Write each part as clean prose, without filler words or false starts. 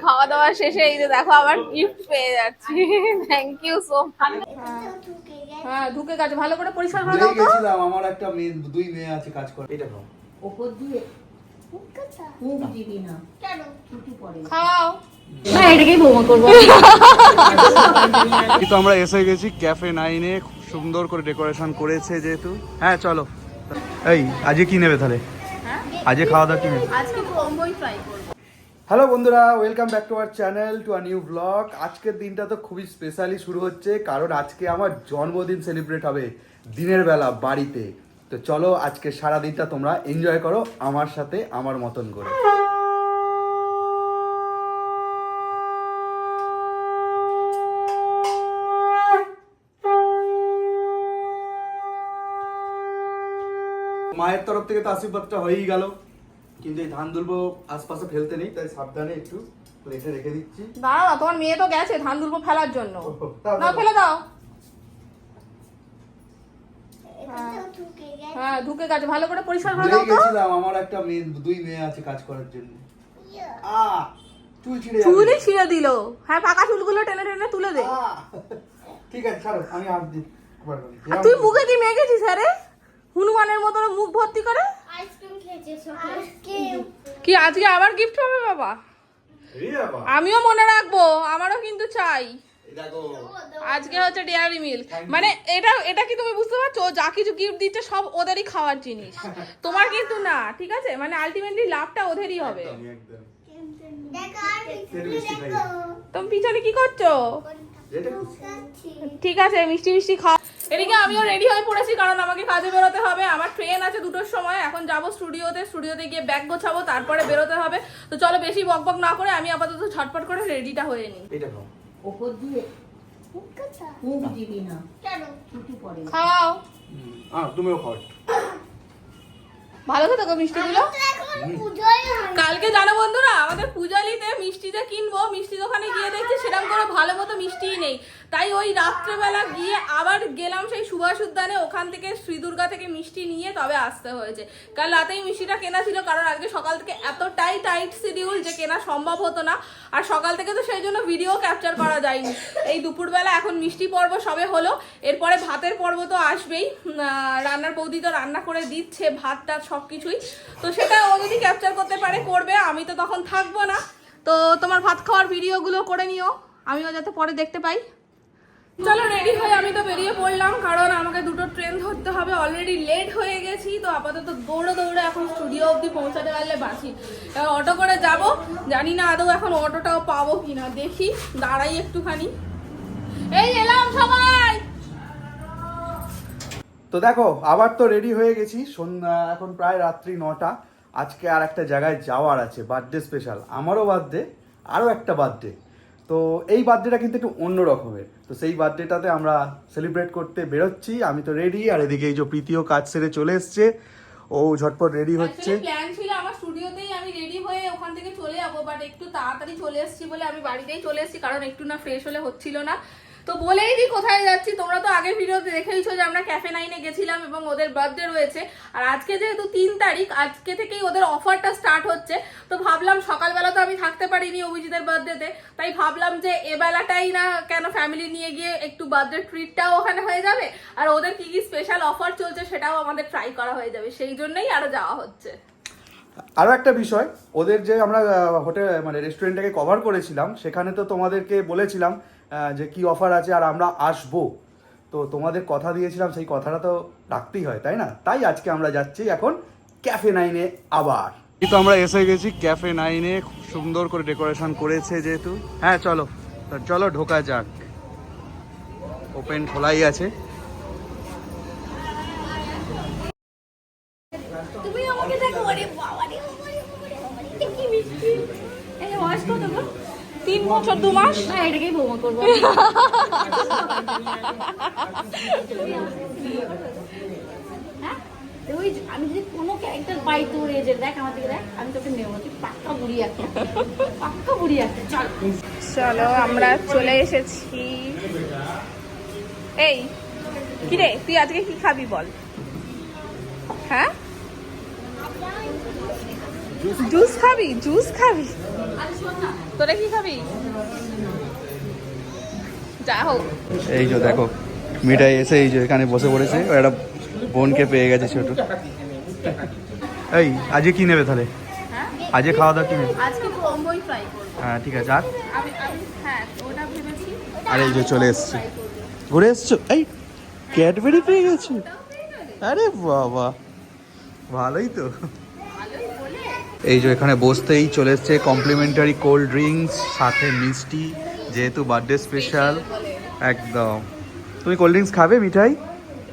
খাওয়া দাওয়া শেষে এই যে দেখো আবার গিফট পেয়ে যাচ্ছি। Thank you so much. হ্যাঁ ঢুকে গেছে, ভালো করে পরিষ্কার করে দাও তো। গেছিলাম, আমার একটা মেয়ে, দুই মেয়ে আছে কাজ করে। এটা খাও। ওপর দিয়ে খুব দিবি না কেন ছুটি পড়ে খাও। না এটাকেই বৌমা করবো। কিন্তু আমরা এসে গেছি ক্যাফে 9 এ, খুব সুন্দর করে ডেকোরেশন করেছে যেহেতু। হ্যাঁ চলো। এই আজকে কি নেবে তাহলে? আজকে খাওয়া দাওয়া কি নেবে? আজকে কম্বোই ট্রাই করব। হ্যালো বন্ধুরা, welcome back to our channel, to a new blog. আজকের দিনটা তো খুবই স্পেশালি শুরু হচ্ছে, কারণ আজকে আমার জন্মদিন সেলিব্রেট হবে দিনের বেলা বাড়িতে। তো চলো আজকে সারা দিনটা তোমরা এনজয় করো আমার সাথে, আমার মতন করে। মায়ের তরফ থেকে তো আশীর্বাদটা হয়েই গেল, কিন্তু এই ধান দুলবো আশপাশে ফেলতে নেই, তাই সাবধানে একটু প্লেটে রেখে দিচ্ছি। দাঁড়াও না, তোমার মেয়ে তো গেছে ধান দুলবো ফেলার জন্য। না ফেলে দাও। হ্যাঁ ঢুকে গেছে, ভালো করে পরিষ্কার করে দাও তো। গেছিলাম, আমার একটা মেয়ে, দুই মেয়ে আছে কাজ করার জন্য। চুল ছিঁড়ে যাবে। চুলই ছিঁড়ে দিল। হ্যাঁ পাকা চুলগুলো টেনে টেনে তুলে দে। ঠিক আছে ছাড়ো, আমি হাত দিই। আর তুই মুখে কি মেখেছিস আরে হনুমানের মতো মুখ ভর্তি করে? আইসক্রিম খেয়েছে কি আজকে আবার গিফট হবে বাবা? আমিও মনে রাখবো, আমারও কিন্তু চাই। আজকে হচ্ছে ডেয়ারি মিল্ক, মানে এটা কি তুমি বুঝতে পারছো? যা কিছু গিফট দিচ্ছে সব ওদেরই খাওয়ার জিনিস, তোমার কিন্তু না, ঠিক আছে? মানে আলটিমেটলি লাভটা ওদেরই হবে। তুমি পিছনে কি করছো? ঠিক আছে মিষ্টি মিষ্টি খাও। এদিকে আমিও রেডি হয়ে পড়েছি, কারণ আমাকে কাজে বেরোতে হবে। আমার ট্রেন আছে 2টোর সময়। এখন যাবো স্টুডিওতে গিয়ে ব্যাগ গোছাবো, তারপরে বেরোতে হবে। তো চলো বেশি বকবক না করে আমি আপাতত ঝটপট করে রেডিটা হয়ে নিই। ওপর দিয়ে খুব দিবি না কেন ছুটি পড়ে খাও। তুমিও খাও। ভালো তো মিষ্টিগুলো। কালকে জানো বন্ধুরা, আমাদের পূজালিতে মিষ্টি যে কিনবো, মিষ্টি দোকানে গিয়ে দেখছি সেরকম করে ভালো মতো মিষ্টিই নেই। তাই ওই রাত্রেবেলা গিয়ে আবার গেলাম সেই সুভাষ উদ্যানে, ওখান থেকে শ্রীদুর্গা থেকে মিষ্টি নিয়ে তবে আসতে হয়েছে। কাল রাতেই মিষ্টিটা কেনা ছিল, কারণ আজকে সকাল থেকে এতটাই টাইট শিডিউল যে কেনা সম্ভব হতো না। আর সকাল থেকে তো সেই জন্য ভিডিও ক্যাপচার করা যায়নি। এই দুপুরবেলা এখন মিষ্টি পর্ব সবে হলো, এরপরে ভাতের পর্ব তো আসবেই। রান্নার বৌদি তো রান্না করে দিচ্ছে ভাতটা সবকিছুই, তো সেটা ও যদি ক্যাপচার করতে পারে করবে, আমি তো তখন থাকবো না। তো তোমার ভাত খাওয়ার ভিডিওগুলো করে নিও, আমিও যাতে পরে দেখতে পাই। চলো রেডি হয়ে আমি তো বেরিয়ে পড়লাম, কারণ আমাকে 2টো ট্রেন ধরতে হবে। অলরেডি লেট হয়ে গেছি, তো আপাতত দৌড়ে এখন স্টুডিও অবধি পৌঁছাতে পারলে বাঁচি। এবার অটো করে যাব, জানি না আদৌ এখন অটোটাও পাবো কিনা, দেখি দাঁড়াই একটুখানি। এই এলাম সবাই। তো দেখো আবার তো রেডি হয়ে গেছি, সন্ধ্যা এখন প্রায় রাত্রি 9টা। আজকে আর একটা জায়গায় যাওয়ার আছে, বার্থডে স্পেশাল। আমারও বার্থডে, আরও একটা বার্থডে। তো এই বার্থডেটা কিন্তু একটু অন্য রকমের। তো সেই বার্থডেটাতে আমরা সেলিব্রেট করতে বেরোচ্ছি। আমি তো রেডি, আর এদিকে এই যে প্রীতিও কাজ সেরে চলে এসছে, ও ঝটপট রেডি হচ্ছে। প্ল্যান ছিল আমার স্টুডিওতেই আমি রেডি হয়ে ওখান থেকে চলে যাবো, বাট একটু তাড়াতাড়ি চলে এসেছি বলে আমি বাড়িতেই চলে এসেছি, কারণ একটু না ফ্রেশ হলে হচ্ছিল না। তো বলেই দিই কোথায় যাচ্ছি। তোমরা তো আগের ভিডিওতে দেখেইছো যে আমরা ক্যাফে 9 গেছিলাম এবং ওদের বার্থডে রয়েছে। আর আজকে যেহেতু 3 তারিখ, আজকে থেকেই ওদের অফারটা স্টার্ট হচ্ছে। তো ভাবলাম সকালবেলা তো আমি থাকতে পারিনি অভিজিতের বার্থডেতে, তাই ভাবলাম যে এবেলাটাই না কেন ফ্যামিলি নিয়ে গিয়ে একটু বার্থডে ট্রিটটাও ওখানে হয়ে যাবে, আর ওদের কি কি স্পেশাল অফার চলছে সেটাও আমাদের ট্রাই করা হয়ে যাবে। সেই জন্যই আরো যাওয়া হচ্ছে। আরও একটা বিষয়, ওদের যে আমরা হোটেল মানে রেস্টুরেন্টটাকে কভার করেছিলাম, সেখানে তো তোমাদেরকে বলেছিলাম যে কি অফার আছে আর আমরা আসবো। তো তোমাদের কথা দিয়েছিলাম, সেই কথাটা তো রাখতেই হয়, তাই না? তাই আজকে আমরা যাচ্ছি এখন ক্যাফে 9 আবার। তো আমরা এসে গেছি ক্যাফে 9, খুব সুন্দর করে ডেকোরেশন করেছে যেহেতু। হ্যাঁ চলো চলো ঢোকা যাক। ওপেন খোলাই আছে। তুমি আমাকে দেখো, আরে বাবা রে, কি মিষ্টি। এই ওয়াশ কত গো? 3 বছর 2 মাস। না এটাকেই বৌমা করবো। হ্যাঁ ওই আমি যদি কোনো ক্যারেক্টার পাই তোর এজের, দেখ আমার দিকে দেখ, আমি তোকে নেবো। তুই পাক্কা বুড়ি একটা, পাক্কা বুড়ি একটা। চল চলো আমরা চলে এসেছি। এই কিরে তুই আজকে কি খাবি বল? হ্যাঁ জুস খাবি? জুস খাবি? তোরা কি খাবি? যা হোক, এই যে দেখো মিঠাই এসে এই যে এখানে বসে পড়েছে, একটা বোনকে পেয়ে গেছে ছোট। এই আজকে কি নেবে তাহলে? হ্যাঁ আজকে খাওয়া দাওয়া কি নেবে? আজকে কম্বোই ফ্রাই করব। হ্যাঁ ঠিক আছে। আর আমি হ্যাঁ ওটা ভেবেছি। আর এই যে চলে এসছে, ঘুরে এসছো। এই ক্যাডবেরি পেয়ে গেছো? আরে বাবা, ভালোই তো। ভালোই বলে। এই যে এখানে বসতেই চলে এসছে কমপ্লিমেন্টারি কোল্ড ড্রিঙ্কস, সাথে মিষ্টি, যেহেতু বার্থডে স্পেশাল। একদম। তুমি কোল্ড ড্রিঙ্কস খাবে মিঠাই?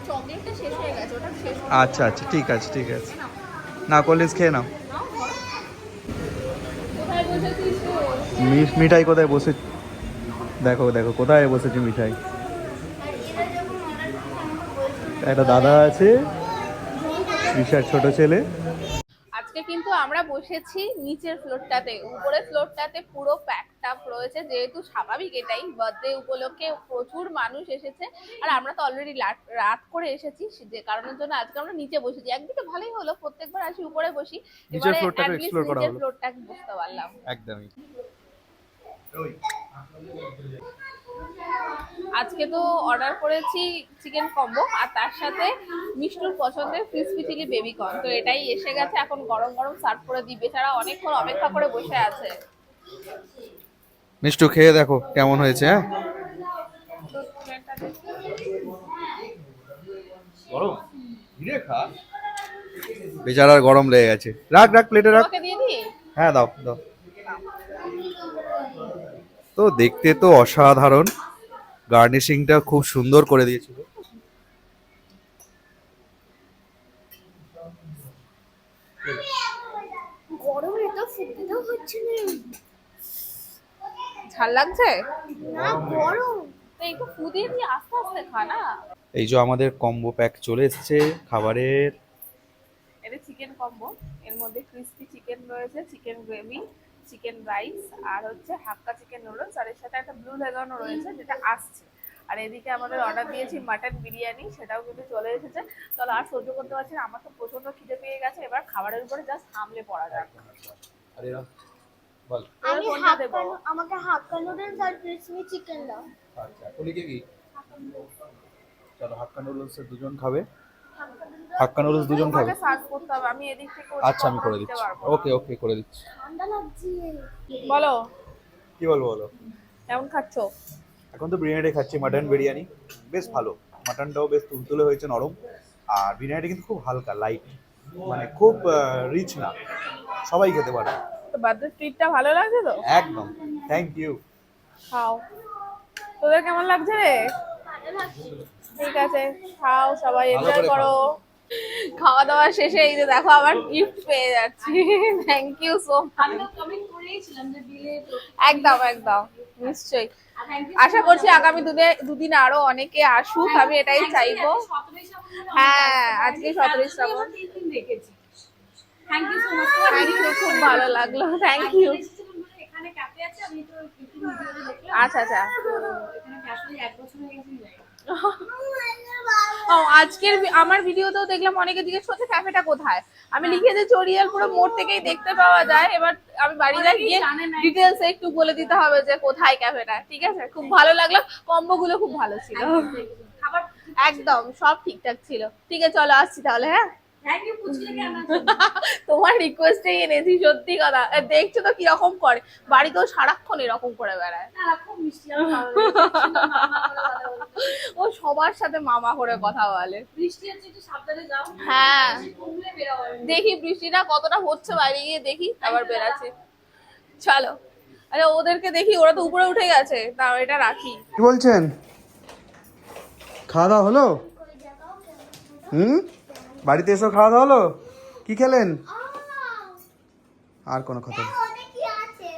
চকলেটটা শেষ হয়ে গেছে, ওটা শেষ। আচ্ছা আচ্ছা ঠিক আছে ঠিক আছে। না কোল্ড ড্রিঙ্কস খেয়ে নাও। কোথায় বসেছিস তুই? মিঠাই কোথায় বসে, দেখো দেখো কোথায় বসেছে মিঠাই। একটা দাদা আছে, বিশাল ছোট ছেলে। আজকে কিন্তু আমরা বসেছি নিচের ফ্লোরটাতে, উপরের ফ্লোরটাতে পুরো প্যাকড আপ রয়েছে, যেহেতু স্বাভাবিক এটাই, বার্থডে উপলক্ষে প্রচুর মানুষ এসেছে। আর আমরা তো অলরেডি রাত করে এসেছি, যে কারণের জন্য আজকে আমরা নিচে বসেছি। একদিকে ভালোই হলো, প্রত্যেকবার আসি উপরে বসি, নিচের এবারে ফ্লোরটাকে at least এক্সপ্লোর করা নিচের হলো। ফ্লোরটা বুঝতে পারলাম। একদমই। আজকে তো অর্ডার করেছি চিকেন কম্বো, আর তার সাথে মিষ্টুর পছন্দের ক্রিসপি চিলি বেবি কর্ন। তো এটাই এসে গেছে, এখন গরম গরম সার্ভ করে দিই। বেচারা অনেকক্ষণ অপেক্ষা করে বসে আছে। মিষ্টু খেয়ে দেখো কেমন হয়েছে। হ্যাঁ গরম, ধীরে খা, বেচারার গরম লেগে গেছে। রাখ রাখ প্লেটে রাখ। ওকে দিয়ে দিই। হ্যাঁ দাও দাও। তো দেখতে তো অসাধারণ, গার্নিশিংটা খুব সুন্দর করে দিয়েছিল। গরমে তো ফুটতেও হচ্ছে না। ঝাল লাগছে? না গরম। তো একটু ফু দিয়ে দিয়ে আস্তে আস্তে খা না। এই যে আমাদের কম্বো প্যাক চলে এসেছে খাবারের। এটা চিকেন কম্বো, এর মধ্যে ক্রিসপি চিকেন রয়েছে, চিকেন গ্রেভি, চিকেন রাইস, আর হচ্ছে হাক্কা চিকেন নুডলস, আর এর সাথে একটা ব্লু লেগানো রয়েছে যেটা আসছে। আর এদিকে আমাদের অর্ডার দিয়েছি মাটন বিরিয়ানি, সেটাও কিন্তু চলে এসেছে। চলো আর সহ্য করতে পারছি না, আমার তো প্রচন্ড খিদে পেয়ে গেছে। এবার খাবারের উপরে জাস্ট হামলে পড়া যাক। আরে বল। আমি কোনটা দেবো? আমাকে হাক্কা নুডলস আর ক্রিসপি চিকেন দাও। আচ্ছা কলিকে কি? চলো হাক্কা নুডলস দুজন খাবে, হাক্কা নুডলস দুজন খাবে। আমাকে সার্ভ করতে হবে, আমি এদিক থেকে আচ্ছা আমি করে দিচ্ছি। ওকে ওকে করে দিচ্ছি। ঠান্ডা লাগছে। বলো কি বলবো বলো। কেমন খাচ্ছো? এখন তো বিরিয়ানি খাচ্ছি, মাটন বিরিয়ানি বেশ ভালো। মাটনটাও বেশ তুলতুলে হয়েছে, নরম। আর বিরিয়ানিটা কিন্তু খুব হালকা লাইট, মানে খুব রিচ না, সবাই খেতে পারে। তো বার্থডে ট্রিটটা ভালো লাগছে তো? একদম, থ্যাংক ইউ। খাও। তোদের কেমন লাগছে রে? ঠিক আছে খাও, সবাই ভালো এনজয় করে করো। খাওয়া দাওয়া শেষে এই যে দেখো আবার গিফট পেয়ে যাচ্ছি। Thank you so much. একদম একদম নিশ্চয়ই। আশা করছি আগামী দুদিন আরো অনেকে আসুক, আমি এটাই চাইবো। হ্যাঁ আজকে 17 Shraban. Thank you so much. Thank you, খুব ভালো লাগলো। Thank you. এখানে ক্যাফে আছে, আমি তো একটু ভিডিওতে দেখলাম। আচ্ছা আচ্ছা। এখানে ক্যাফে 1 বছর হয়ে গেছে যাই। ও আজকের আমার ভিডিওতেও দেখলাম অনেকে জিজ্ঞেস করছে ক্যাফেটা কোথায়। আমি লিখেছি চড়িয়ালপুর মোড় থেকেই দেখতে পাওয়া যায়। এবার আমি বাড়ি যাই গিয়ে ডিটেলস একটু বলে দিতে হবে যে কোথায় ক্যাফেটা। ঠিক আছে, খুব ভালো লাগলো, কম্বো গুলো খুব ভালো ছিল, খাবার একদম সব ঠিকঠাক ছিল। ঠিক আছে চলো আসছি তাহলে। হ্যাঁ থ্যাংক ইউ পুচকিটাকে আনার তোমার রিকোয়েস্টেই এনেছি, সত্যি কথা। দেখছো তো কিরকম করে, বাড়িতেও সারাক্ষণ এরকম করে বেড়ায়। না খুব মিষ্টি, আমার ভালো লেগেছে। ও সবার সাথে মামা করে কথা বলে। বৃষ্টি হচ্ছে, একটু সাবধানে যাও। হ্যাঁ কমলে বেরাও। দেখি বৃষ্টিটা কতটা হচ্ছে, বাইরে গিয়ে দেখি, আবার বেরাচ্ছি। চলো। আরে ওদেরকে দেখি, ওরা তো উপরে উঠে গেছে, তাও এটা রাখি। কি বলছেন? খাওয়া দাওয়া হলো? বাড়িতে এসো খাওয়া দাওয়া হলো? কি খেলেন? আর কোনো কথা নেই,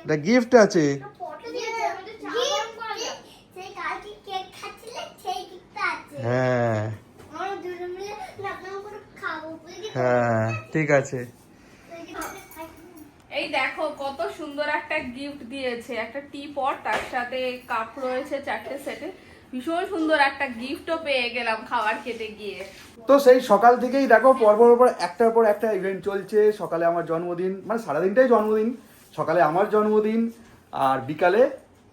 এটা গিফট আছে। হ্যাঁ হ্যাঁ ঠিক আছে। এই দেখো কত সুন্দর একটা গিফট দিয়েছে, একটা টি পট, তার সাথে কাপ রয়েছে 4টে সেটে। ভীষণ সুন্দর একটা গিফটও পেয়ে গেলাম খাবার খেতে গিয়ে। তো সেই সকাল থেকেই দেখো পরপর পর একটার পর একটা ইভেন্ট চলছে। সকালে আমার জন্মদিন, মানে সারাদিনটাই জন্মদিন, সকালে আমার জন্মদিন আর বিকালে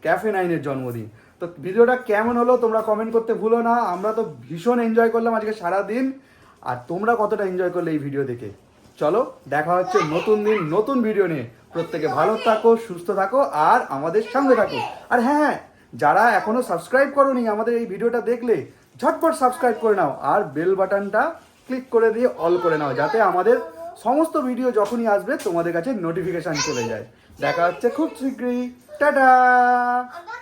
ক্যাফে 9-এর জন্মদিন। তো ভিডিওটা কেমন হলো তোমরা কমেন্ট করতে ভুলো না। আমরা তো ভীষণ এনজয় করলাম আজকে সারাদিন, আর তোমরা কতটা এনজয় করলে এই ভিডিও দেখে। চলো দেখা হচ্ছে নতুন দিন নতুন ভিডিও নিয়ে। প্রত্যেকে ভালো থাকো, সুস্থ থাকো, আর আমাদের সঙ্গে থাকো। আর হ্যাঁ, যারা এখনো সাবস্ক্রাইব করোনি আমাদের এই ভিডিওটা দেখলে ঝটপট সাবস্ক্রাইব করে নাও, আর বেল বাটনটা ক্লিক করে দিয়ে অল করে নাও, যাতে আমাদের সমস্ত ভিডিও যখনই আসবে তোমাদের কাছে নোটিফিকেশন চলে যায়। দেখা হচ্ছে খুব শীঘ্রই। টাটা।